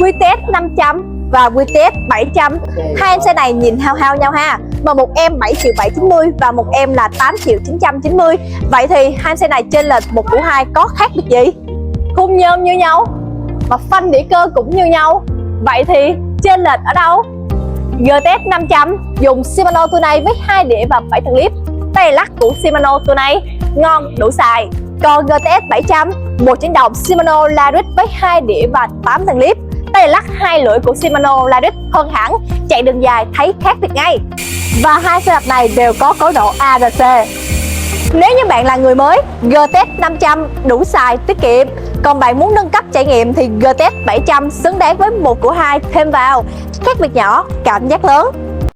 QTS 500 và QTS 700. Hai em xe này nhìn hao hao nhau ha, mà một em 7.790 và một em là 8.990. Vậy thì hai em xe này chênh lệch một của hai có khác biệt gì? Khung nhôm như nhau mà phanh đĩa cơ cũng như nhau, vậy thì chênh lệch ở đâu? GTS 500 dùng Shimano Tournai với 2 đĩa và 7 tầng clip, tay lắc của Shimano Tournai ngon đủ xài. Còn GTS 700 một chỉnh đồng Shimano Lyric với 2 đĩa và 8 tầng clip, tay lắc 2 lưỡi của Shimano Lyric hơn hẳn, chạy đường dài thấy khác biệt ngay. Và hai xe đạp này đều có cối độ ARC. Nếu như bạn là người mới, GTS 500 đủ xài tiết kiệm. Còn bạn muốn nâng cấp trải nghiệm thì GTS 700 xứng đáng với một của hai thêm vào. Khác biệt nhỏ, cảm giác lớn.